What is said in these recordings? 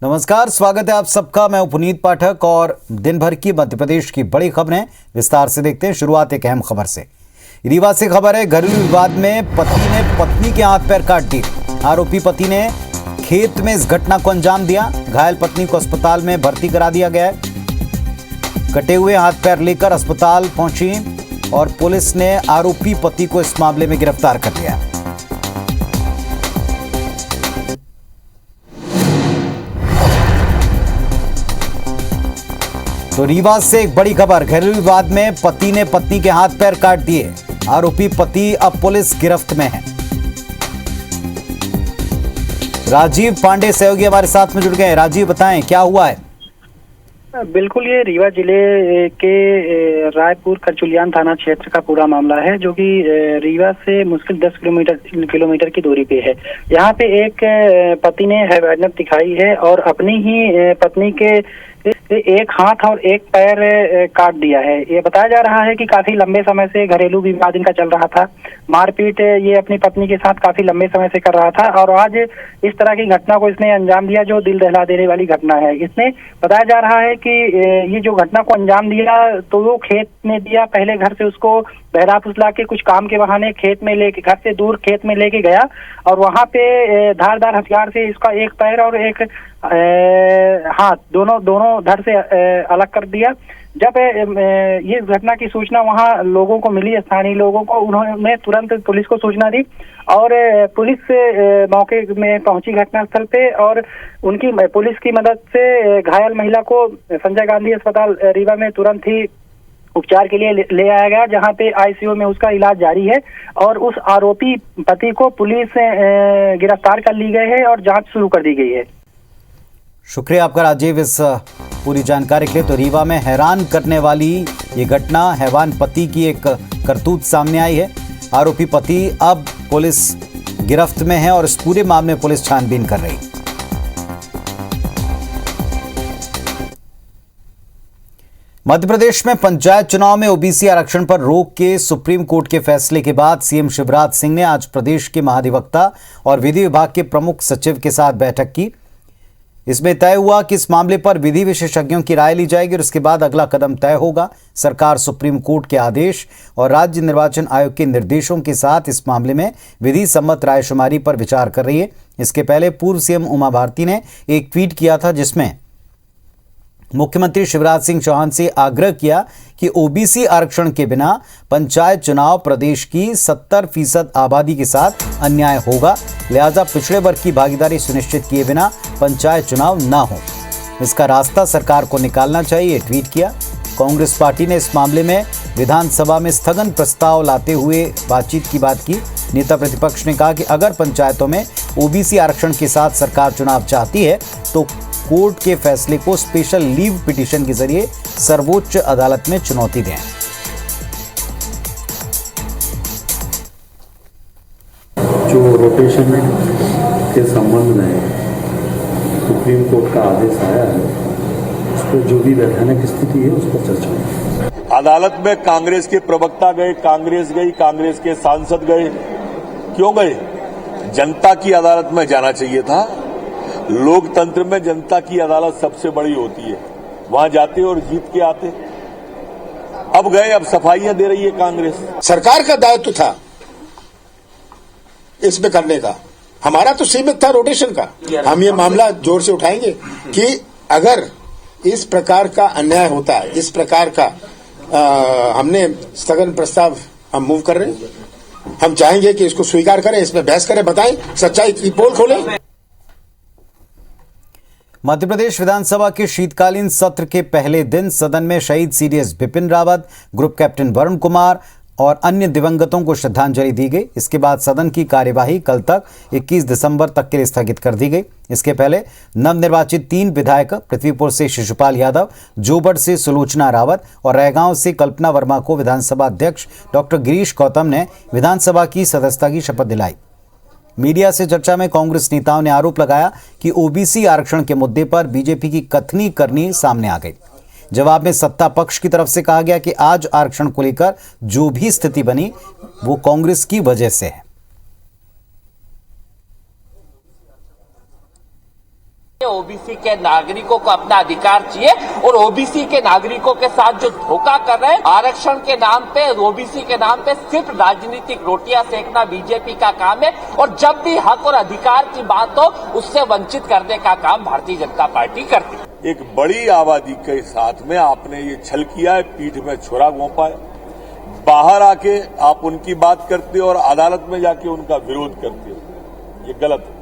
नमस्कार, स्वागत है आप सबका। मैं पुनीत पाठक और दिन भर की मध्य प्रदेश की बड़ी खबरें विस्तार से देखते हैं। शुरुआत एक अहम खबर से। रीवा से खबर है। घरेलू विवाद में पति ने पत्नी के हाथ पैर काट दिए। आरोपी पति ने खेत में इस घटना को अंजाम दिया। घायल पत्नी को अस्पताल में भर्ती करा दिया गया है। कटे हुए हाथ पैर लेकर अस्पताल पहुंची और पुलिस ने आरोपी पति को इस मामले में गिरफ्तार कर लिया। तो रीवा से एक बड़ी खबर। घरेलू विवाद में पति ने पत्नी के हाथ पैर काट दिए। आरोपी पति अब पुलिस गिरफ्त में है। राजीव पांडे सहयोगी हमारे साथ में जुड़ गए। राजीव, बताएं क्या हुआ है। बिल्कुल, ये रीवा जिले के रायपुर करचुलियान थाना क्षेत्र का पूरा मामला है, जो कि रीवा से मुश्किल 10 किलोमीटर की दूरी पे है। यहाँ पे एक पति ने हैवानियत दिखाई है और अपनी ही पत्नी के एक हाथ और एक पैर काट दिया है। ये बताया जा रहा है कि काफी लंबे समय से घरेलू विवाद इनका चल रहा था। मारपीट ये अपनी पत्नी के साथ काफी लंबे समय से कर रहा था और आज इस तरह की घटना को इसने अंजाम दिया, जो दिल दहला देने वाली घटना है। इसने बताया जा रहा है कि ये जो घटना को अंजाम दिया तो वो खेत में दिया। पहले घर से उसको बहला फुसला के कुछ काम के बहाने खेत में लेके, घर से दूर खेत में लेके गया और वहां पे धारदार हथियार से इसका एक पैर और एक हाथ दोनों धड़ से अलग कर दिया। जब ये घटना की सूचना वहां लोगों को मिली, स्थानीय लोगों को, उन्होंने तुरंत पुलिस को सूचना दी और पुलिस मौके में पहुंची घटनास्थल पे और उनकी पुलिस की मदद से घायल महिला को संजय गांधी अस्पताल रीवा में तुरंत ही उपचार के लिए ले आया गया, जहां पे आईसीयू में उसका इलाज जारी है और उस आरोपी पति को पुलिस गिरफ्तार कर ली गई है और जांच शुरू कर दी गई है। शुक्रिया आपका राजीव इस पूरी जानकारी के लिए। तो रीवा में हैरान करने वाली ये घटना, हैवान पति की एक करतूत सामने आई है। आरोपी पति अब पुलिस गिरफ्त में है और इस पूरे मामले में पुलिस छानबीन कर रही है। मध्य प्रदेश में पंचायत चुनाव में ओबीसी आरक्षण पर रोक के सुप्रीम कोर्ट के फैसले के बाद सीएम शिवराज सिंह ने आज प्रदेश के महाधिवक्ता और विधि विभाग के प्रमुख सचिव के साथ बैठक की। इसमें तय हुआ कि इस मामले पर विधि विशेषज्ञों की राय ली जाएगी और इसके बाद अगला कदम तय होगा। सरकार सुप्रीम कोर्ट के आदेश और राज्य निर्वाचन आयोग के निर्देशों के साथ इस मामले में विधि सम्मत रायशुमारी पर विचार कर रही है। इसके पहले पूर्व सीएम उमा भारती ने एक ट्वीट किया था, जिसमें मुख्यमंत्री शिवराज सिंह चौहान से आग्रह किया कि ओबीसी आरक्षण के बिना पंचायत चुनाव प्रदेश की 70% आबादी के साथ अन्याय होगा, लिहाजा पिछड़े वर्ग की भागीदारी सुनिश्चित किए बिना पंचायत चुनाव न हो। इसका रास्ता सरकार को निकालना चाहिए, ट्वीट किया। कांग्रेस पार्टी ने इस मामले में विधानसभा में स्थगन प्रस्ताव लाते हुए बातचीत की बात की। नेता प्रतिपक्ष ने कहा कि अगर पंचायतों में ओबीसी आरक्षण के साथ सरकार चुनाव चाहती है तो कोर्ट के फैसले को स्पेशल लीव पिटीशन के जरिए सर्वोच्च अदालत में चुनौती दें। जो रोटेशन के संबंध में सुप्रीम कोर्ट का आदेश आया है, उस पर जो भी वैधानिक स्थिति है उस पर चर्चा होगी। अदालत में कांग्रेस के प्रवक्ता गए, कांग्रेस गई, कांग्रेस के सांसद गए। क्यों गए? जनता की अदालत में जाना चाहिए था। लोकतंत्र में जनता की अदालत सबसे बड़ी होती है, वहां जाते और जीत के आते। अब गए, अब सफाइयां दे रही है कांग्रेस। सरकार का दायित्व था इसमें करने का, हमारा तो सीमित था रोटेशन का। हम ये मामला जोर से उठाएंगे कि अगर इस प्रकार का अन्याय होता है, इस प्रकार का हमने स्थगन प्रस्ताव हम मूव कर रहे हैं, हम चाहेंगे कि इसको स्वीकार करें, इसमें बहस करें, बताएं, सच्चाई की पोल खोलें। मध्य प्रदेश विधानसभा के शीतकालीन सत्र के पहले दिन सदन में शहीद CDS Bipin Rawat, group captain Varun Kumar और अन्य दिवंगतों को श्रद्धांजलि दी गई। इसके बाद सदन की कार्यवाही कल तक 21 दिसंबर तक के लिए स्थगित कर दी गई। इसके पहले नवनिर्वाचित 3 विधायक पृथ्वीपुर से शिशुपाल यादव, जोबड़ से सुलोचना रावत और रैगांव से कल्पना वर्मा को विधानसभा अध्यक्ष डॉक्टर गिरीश गौतम ने विधानसभा की सदस्यता की शपथ दिलाई। मीडिया से चर्चा में कांग्रेस नेताओं ने आरोप लगाया कि ओबीसी आरक्षण के मुद्दे पर बीजेपी की कथनी करनी सामने आ गई। जवाब में सत्ता पक्ष की तरफ से कहा गया कि आज आरक्षण को लेकर जो भी स्थिति बनी वो कांग्रेस की वजह से है। ओबीसी के नागरिकों को अपना अधिकार चाहिए और ओबीसी के नागरिकों के साथ जो धोखा कर रहे हैं आरक्षण के नाम पे, ओबीसी के नाम पे सिर्फ राजनीतिक रोटियां सेकना बीजेपी का काम है और जब भी हक और अधिकार की बात हो उससे वंचित करने का काम भारतीय जनता पार्टी करती है। एक बड़ी आबादी के साथ में आपने ये छल किया है, पीठ में छुरा घोंपा है। बाहर आके आप उनकी बात करते हो और अदालत में जाके उनका विरोध करते हो, ये गलत है।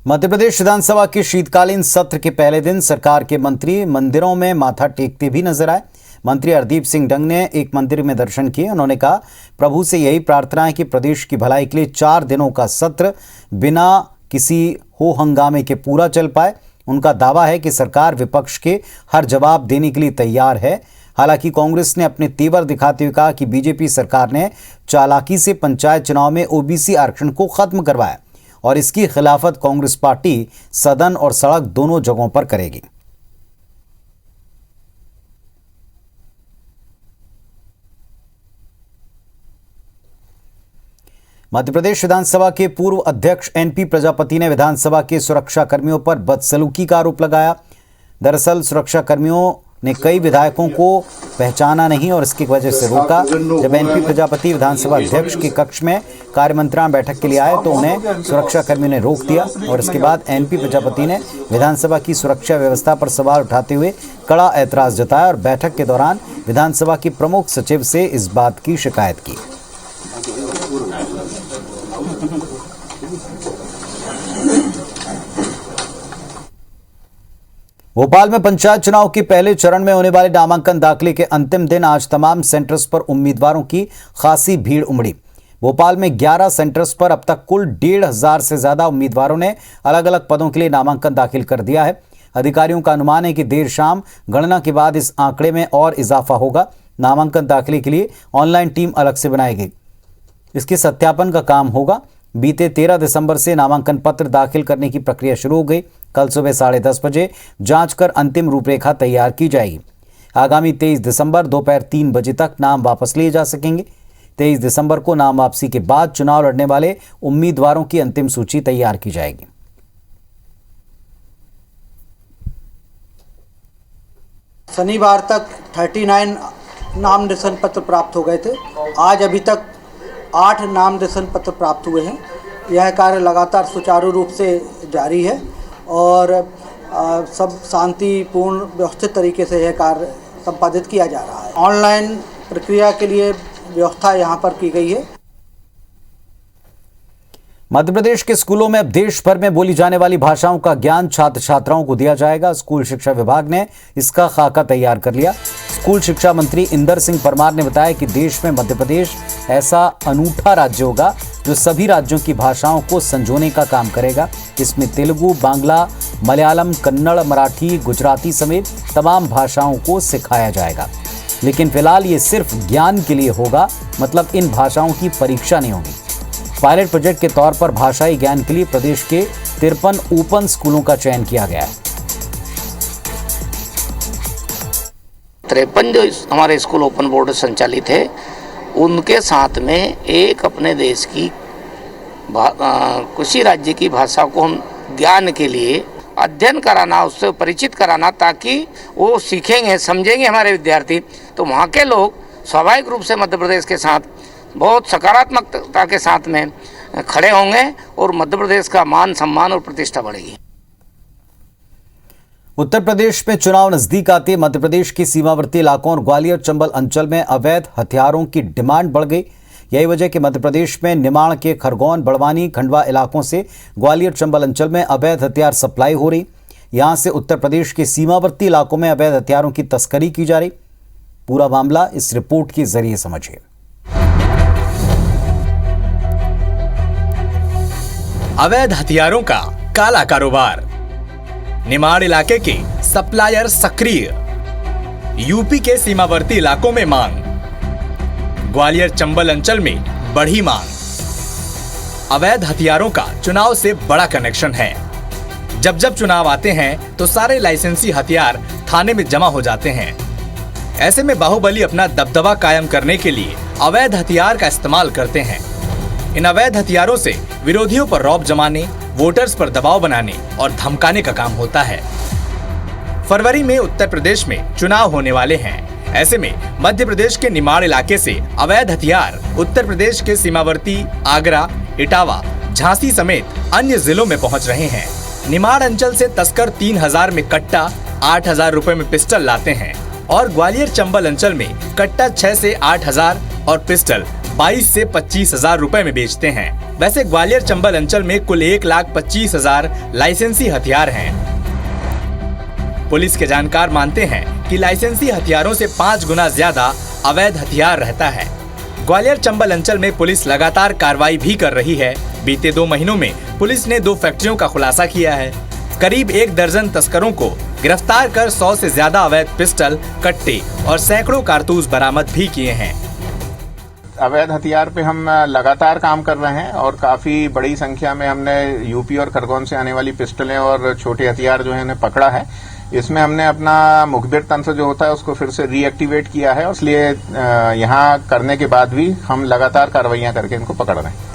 मध्य प्रदेश विधानसभा के शीतकालीन सत्र के पहले दिन सरकार के मंत्री मंदिरों में माथा टेकते भी नजर आए। मंत्री हरदीप सिंह डंग ने एक मंदिर में दर्शन किए। उन्होंने कहा, प्रभु से यही प्रार्थना है कि प्रदेश की भलाई के लिए 4 दिनों का सत्र बिना किसी हो हंगामे के पूरा चल पाए। उनका दावा है कि सरकार विपक्ष के हर जवाब देने के लिए तैयार है। हालांकि कांग्रेस ने अपने तेवर दिखाते हुए कहा कि बीजेपी सरकार ने चालाकी से पंचायत चुनाव में ओबीसी आरक्षण को खत्म करवाया और इसकी खिलाफत कांग्रेस पार्टी सदन और सड़क दोनों जगहों पर करेगी। मध्य प्रदेश विधानसभा के पूर्व अध्यक्ष एनपी प्रजापति ने विधानसभा के सुरक्षा कर्मियों पर बदसलूकी का आरोप लगाया। दरअसल सुरक्षा कर्मियों ने कई विधायकों को पहचाना नहीं और इसकी वजह से रोका। जब एनपी प्रजापति विधानसभा अध्यक्ष के कक्ष में कार्यमंत्रणा बैठक के लिए आए तो उन्हें सुरक्षा कर्मियों ने रोक दिया और इसके बाद एनपी प्रजापति ने विधानसभा की सुरक्षा व्यवस्था पर सवाल उठाते हुए कड़ा ऐतराज जताया और बैठक के दौरान विधानसभा के प्रमुख सचिव से इस बात की शिकायत की। भोपाल में पंचायत चुनाव के पहले चरण में होने वाले नामांकन दाखिले के अंतिम दिन आज तमाम सेंटर्स पर उम्मीदवारों की खासी भीड़ उमड़ी। भोपाल में 11 सेंटर्स पर अब तक कुल 1,500 से ज्यादा उम्मीदवारों ने अलग अलग पदों के लिए नामांकन दाखिल कर दिया है। अधिकारियों का अनुमान है कि देर शाम गणना के बाद इस आंकड़े में और इजाफा होगा। नामांकन दाखिले के लिए ऑनलाइन टीम अलग से बनाई गई, इसके सत्यापन का काम होगा। बीते 13 दिसंबर से नामांकन पत्र दाखिल करने की प्रक्रिया शुरू हो गई। कल सुबह 10:30 बजे जांच कर अंतिम रूपरेखा तैयार की जाएगी। आगामी 23 दिसंबर दोपहर 3 बजे तक नाम वापस लिए जा सकेंगे। 23 दिसंबर को नाम वापसी के बाद चुनाव लड़ने वाले उम्मीदवारों की अंतिम सूची तैयार की जाएगी। शनिवार तक 39 नामनिर्देशन पत्र प्राप्त हो गए थे। आज अभी तक 8 नामनिर्देशन पत्र प्राप्त हुए हैं। यह कार्य लगातार सुचारू रूप से जारी है और सब शांतिपूर्ण व्यवस्थित तरीके से यह कार्य संपादित किया जा रहा है। ऑनलाइन प्रक्रिया के लिए व्यवस्था यहाँ पर की गई है। मध्य प्रदेश के स्कूलों में अब देश भर में बोली जाने वाली भाषाओं का ज्ञान छात्र छात्राओं को दिया जाएगा। स्कूल शिक्षा विभाग ने इसका खाका तैयार कर लिया। स्कूल शिक्षा मंत्री इंदर सिंह परमार ने बताया कि देश में मध्य प्रदेश ऐसा अनूठा राज्य होगा जो सभी राज्यों की भाषाओं को संजोने का काम करेगा। इसमें तेलुगु, बांग्ला, मलयालम, कन्नड़, मराठी, गुजराती समेत तमाम भाषाओं को सिखाया जाएगा। लेकिन फिलहाल ये सिर्फ ज्ञान के लिए होगा, मतलब इन भाषाओं की परीक्षा नहीं होगी। पायलट प्रोजेक्ट के तौर पर भाषाई ज्ञान के लिए प्रदेश के 53 ओपन स्कूलों का चयन किया गया है। 53 जो हमारे स्कूल ओपन बोर्ड संचालित है, उनके साथ में एक अपने देश की किसी राज्य की भाषा को हम ज्ञान के लिए अध्ययन कराना, उससे परिचित कराना, ताकि वो सीखेंगे, समझेंगे हमारे विद्यार्थी, तो वहाँ के लोग स्वाभाविक रूप से मध्य प्रदेश के साथ बहुत सकारात्मकता के साथ में खड़े होंगे और मध्य प्रदेश का मान सम्मान और प्रतिष्ठा बढ़ेगी। उत्तर प्रदेश में चुनाव नजदीक आते मध्य प्रदेश के सीमावर्ती इलाकों और ग्वालियर चंबल अंचल में अवैध हथियारों की डिमांड बढ़ गई। यही वजह कि मध्य प्रदेश में निमाड़ के खरगोन, बड़वानी, खंडवा इलाकों से ग्वालियर चंबल अंचल में अवैध हथियार सप्लाई हो रही। यहां से उत्तर प्रदेश के सीमावर्ती इलाकों में अवैध हथियारों की तस्करी की जा रही। पूरा मामला इस रिपोर्ट के जरिए समझिए। अवैध हथियारों का काला कारोबार, निमाड़ इलाके के सप्लायर सक्रिय, यूपी के सीमावर्ती इलाकों में मांग, ग्वालियर चंबल अंचल में बढ़ी मांग। अवैध हथियारों का चुनाव से बड़ा कनेक्शन है। जब जब चुनाव आते हैं तो सारे लाइसेंसी हथियार थाने में जमा हो जाते हैं। ऐसे में बाहुबली अपना दबदबा कायम करने के लिए अवैध हथियार का इस्तेमाल करते हैं। इन अवैध हथियारों से विरोधियों पर रौब जमाने, वोटर्स पर दबाव बनाने और धमकाने का काम होता है। फरवरी में उत्तर प्रदेश में चुनाव होने वाले हैं। ऐसे में मध्य प्रदेश के निमाड़ इलाके से अवैध हथियार उत्तर प्रदेश के सीमावर्ती आगरा, इटावा, झांसी समेत अन्य जिलों में पहुंच रहे हैं। निमाड़ अंचल से तस्कर 3000 में कट्टा, 8000 रुपए में पिस्टल लाते हैं और ग्वालियर चंबल अंचल में कट्टा 6 से 8000 और पिस्टल 22 से 25,000 रुपए में बेचते हैं। वैसे ग्वालियर चंबल अंचल में कुल 1,25,000 लाइसेंसी हथियार हैं। पुलिस के जानकार मानते हैं कि लाइसेंसी हथियारों से 5 गुना ज्यादा अवैध हथियार रहता है। ग्वालियर चंबल अंचल में पुलिस लगातार कार्रवाई भी कर रही है। बीते 2 महीनों में पुलिस ने 2 फैक्ट्रियों का खुलासा किया है। करीब 1 दर्जन तस्करों को गिरफ्तार कर 100 से ज्यादा अवैध पिस्टल, कट्टे और सैकड़ों कारतूस बरामद भी किए हैं। अवैध हथियार पे हम लगातार काम कर रहे हैं और काफी बड़ी संख्या में हमने यूपी और खरगोन से आने वाली पिस्टलें और छोटे हथियार जो है उन्हें पकड़ा है। इसमें हमने अपना मुखबिर तंत्र जो होता है उसको फिर से रीएक्टिवेट किया है, इसलिए यहाँ करने के बाद भी हम लगातार कार्रवाइयां करके इनको पकड़ रहे हैं।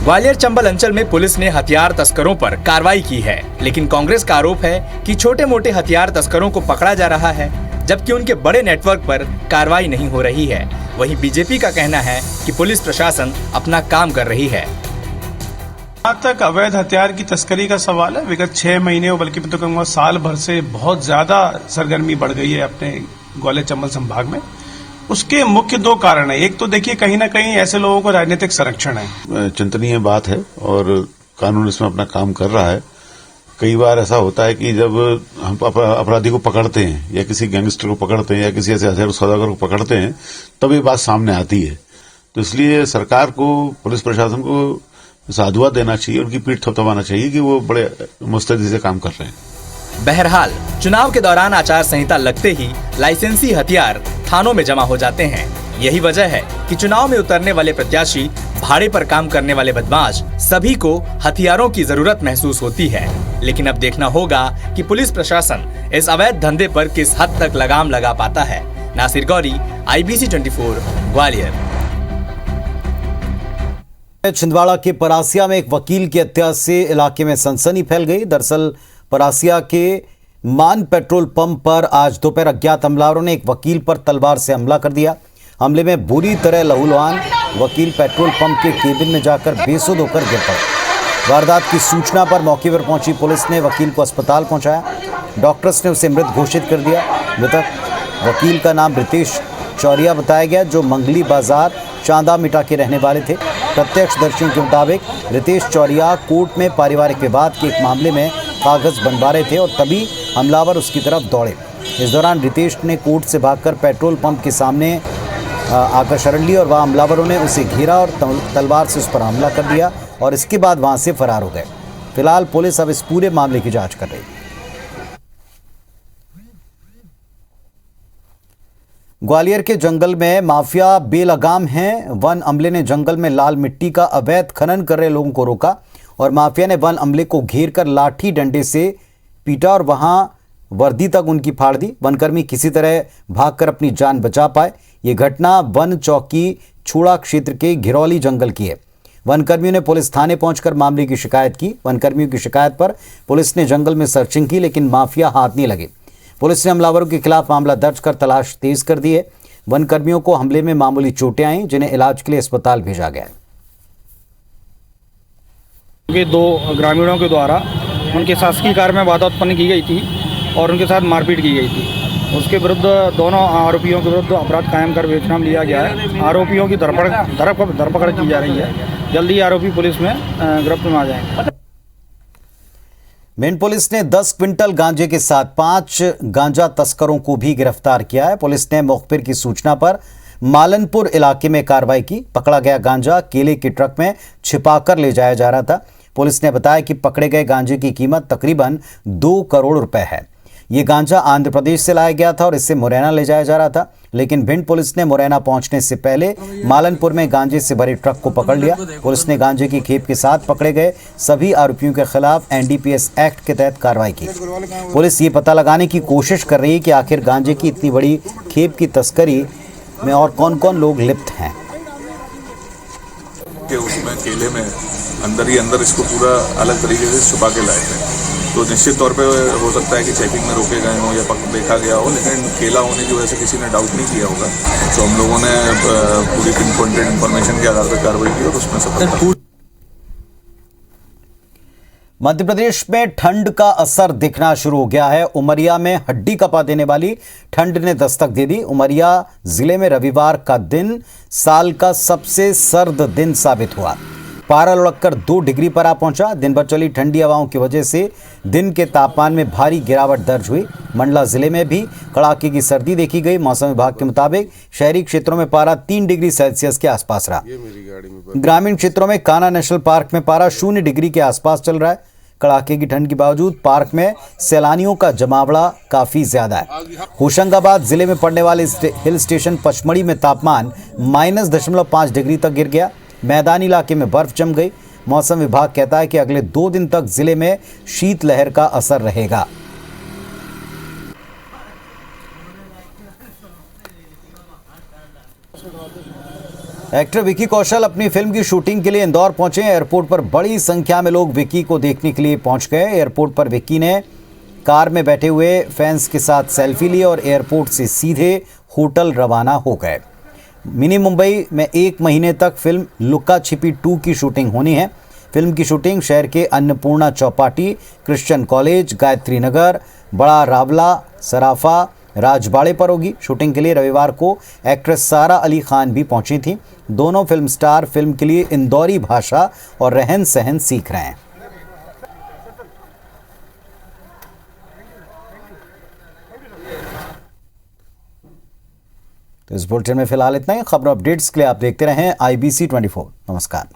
ग्वालियर चंबल अंचल में पुलिस ने हथियार तस्करों पर कार्रवाई की है, लेकिन कांग्रेस का आरोप है कि छोटे मोटे हथियार तस्करों को पकड़ा जा रहा है, जबकि उनके बड़े नेटवर्क पर कार्रवाई नहीं हो रही है। वहीं बीजेपी का कहना है कि पुलिस प्रशासन अपना काम कर रही है। जहाँ तक अवैध हथियार की तस्करी का सवाल है, विगत 6 महीने बल्कि मैं तो कहूँगा साल भर से बहुत ज्यादा सरगर्मी बढ़ गई है अपने ग्वालियर चंबल संभाग में। उसके मुख्य 2 कारण है। एक तो देखिए कहीं ना कहीं ऐसे लोगों को राजनीतिक संरक्षण है। चिंतनीय बात है और कानून इसमें अपना काम कर रहा है। कई बार ऐसा होता है कि जब हम अपराधी को पकड़ते हैं या किसी गैंगस्टर को पकड़ते हैं या किसी ऐसे हथियार सौदागर को पकड़ते हैं तब ये बात सामने आती है। तो इसलिए सरकार को, पुलिस प्रशासन को साधुवाद देना चाहिए, उनकी पीठ थपथपाना चाहिए कि वो बड़े मुस्तैदी से काम कर रहे हैं। बहरहाल चुनाव के दौरान आचार संहिता लगते ही लाइसेंसी हथियार थानों में जमा हो जाते हैं। यही वजह है कि चुनाव में उतरने वाले प्रत्याशी, भाड़े पर काम करने वाले बदमाश, सभी को हथियारों की जरूरत महसूस होती है। लेकिन अब देखना होगा कि पुलिस प्रशासन इस अवैध धंधे पर किस हद तक लगाम लगा पाता है। नासिर गौरी, IBC 24, ग्वालियर। छिंदवाड़ा के परासिया में एक वकील की हत्या से इलाके में सनसनी फैल गई। दरअसल परासिया के मान पेट्रोल पंप पर आज दोपहर अज्ञात हमलावरों ने एक वकील पर तलवार से हमला कर दिया। हमले में बुरी तरह लहूलुहान वकील पेट्रोल पंप के केबिन में जाकर बेसुध होकर गिर पड़े। वारदात की सूचना पर मौके पर पहुंची पुलिस ने वकील को अस्पताल पहुंचाया। डॉक्टर्स ने उसे मृत घोषित कर दिया। मृतक वकील का नाम रितेश चौरिया बताया गया, जो मंगली बाजार चांदा मिटा के रहने वाले थे। प्रत्यक्षदर्शियों के मुताबिक रितेश चौरिया कोर्ट में पारिवारिक विवाद के एक मामले में कागज बनवा रहे थे और तभी हमलावर उसकी तरफ दौड़े। इस दौरान रितेश ने कोर्ट से भागकर पेट्रोल पंप के सामने आकर शरण ली और वहाँ हमलावरों ने उसे घेरा और तलवार से उस पर हमला कर दिया और इसके बाद वहाँ से फरार हो गए। फिलहाल पुलिस अब इस पूरे मामले की जाँच कर रही है। ग्वालियर के जंगल में माफिया बेलगाम हैं। वन अमले ने जंगल में लाल मिट्टी का अवैध खनन कर रहे लोगों को रोका और माफिया ने वन अमले को घेर कर लाठी डंडे से पीटा और वहां वर्दी तक उनकी फाड़ दी। वनकर्मी किसी तरह भागकर अपनी जान बचा पाए। ये घटना वन चौकी छूड़ा क्षेत्र के घिरौली जंगल की है। वनकर्मियों ने पुलिस थाने पहुंचकर मामले की शिकायत की। वनकर्मियों की शिकायत पर पुलिस ने जंगल में सर्चिंग की, लेकिन माफिया हाथ नहीं लगे। पुलिस ने हमलावरों के खिलाफ मामला दर्ज कर तलाश तेज कर दी है। वनकर्मियों को हमले में मामूली चोटें आई, जिन्हें इलाज के लिए अस्पताल भेजा गया है। 2 ग्रामीणों के द्वारा उनके शासकीय कार्य में बाधा उत्पन्न की गई थी और उनके साथ मारपीट की गई थी। उसके विरुद्ध दोनों आरोपियों के विरुद्ध अपराध कायम कर विवेचना लिया गया है। आरोपियों की धरपकड़ की जा रही है। जल्दी आरोपी पुलिस में गिरफ्त में आ जाएंगे। मेन पुलिस ने 10 क्विंटल गांजे के साथ 5 गांजा तस्करों को भी गिरफ्तार किया है। पुलिस ने मुखबिर की सूचना पर मालनपुर इलाके में कार्रवाई की। पकड़ा गया गांजा केले के ट्रक में छिपाकर ले जाया जा रहा था। पुलिस ने बताया कि पकड़े गए गांजे की कीमत तकरीबन 2 करोड़ रुपए है। ये गांजा आंध्र प्रदेश से लाया गया था और इससे मुरैना ले जाया जा रहा था, लेकिन भिंड पुलिस ने मुरैना पहुंचने से पहले मालनपुर में गांजे से भरे ट्रक को पकड़ लिया। पुलिस ने गांजे की खेप के साथ पकड़े गए सभी आरोपियों के खिलाफ NDPS एक्ट के तहत कार्रवाई की। पुलिस ये पता लगाने की कोशिश कर रही है कि आखिर गांजे की इतनी बड़ी खेप की तस्करी में और कौन कौन लोग लिप्त हैं। कि उसमें केले में अंदर ही अंदर इसको पूरा अलग तरीके से छुपा के लाए थे। तो निश्चित तौर पे हो सकता है कि चेकिंग में रोके गए हों या देखा गया हो, लेकिन केला होने की वजह से किसी ने डाउट नहीं किया होगा। तो हम लोगों ने पूरी पिन पॉइंटेड इन्फॉर्मेशन के आधार पर कार्रवाई की और उसमें सफलता। मध्य प्रदेश में ठंड का असर दिखना शुरू हो गया है। उमरिया में हड्डी कपा देने वाली ठंड ने दस्तक दे दी। उमरिया जिले में रविवार का दिन साल का सबसे सर्द दिन साबित हुआ। पारा लुढ़ककर 2 डिग्री पर आ पहुंचा। दिन भर चली ठंडी हवाओं की वजह से दिन के तापमान में भारी गिरावट दर्ज हुई। मंडला जिले में भी कड़ाके की सर्दी देखी गई। मौसम विभाग के मुताबिक शहरी क्षेत्रों में पारा 3 डिग्री सेल्सियस के आसपास रहा। ग्रामीण क्षेत्रों में कान्हा नेशनल पार्क में पारा 0 डिग्री के आसपास चल रहा है। कड़ाके की ठंड के बावजूद पार्क में सैलानियों का जमावड़ा काफी ज्यादा है। होशंगाबाद जिले में पड़ने वाले हिल स्टेशन पचमढ़ी में तापमान -0.5 डिग्री तक गिर गया। मैदानी इलाके में बर्फ जम गई। मौसम विभाग कहता है कि अगले 2 दिन तक जिले में शीतलहर का असर रहेगा। एक्टर विकी कौशल अपनी फिल्म की शूटिंग के लिए इंदौर पहुंचे। एयरपोर्ट पर बड़ी संख्या में लोग विकी को देखने के लिए पहुंच गए। एयरपोर्ट पर विकी ने कार में बैठे हुए फैंस के साथ सेल्फी ली और एयरपोर्ट से सीधे होटल रवाना हो गए। मिनी मुंबई में 1 महीने तक फिल्म लुका छिपी 2 की शूटिंग होनी है। फिल्म की शूटिंग शहर के अन्नपूर्णा चौपाटी, क्रिश्चियन कॉलेज, गायत्री नगर, बड़ा रावला, सराफा, राजबाड़े पर होगी। शूटिंग के लिए रविवार को एक्ट्रेस सारा अली खान भी पहुंची थी। दोनों फिल्म स्टार फिल्म के लिए इंदौरी भाषा और रहन सहन सीख रहे हैं। तो इस बुलेटिन में फिलहाल इतना ही। खबरों अपडेट्स के लिए आप देखते रहें IBC 24। नमस्कार।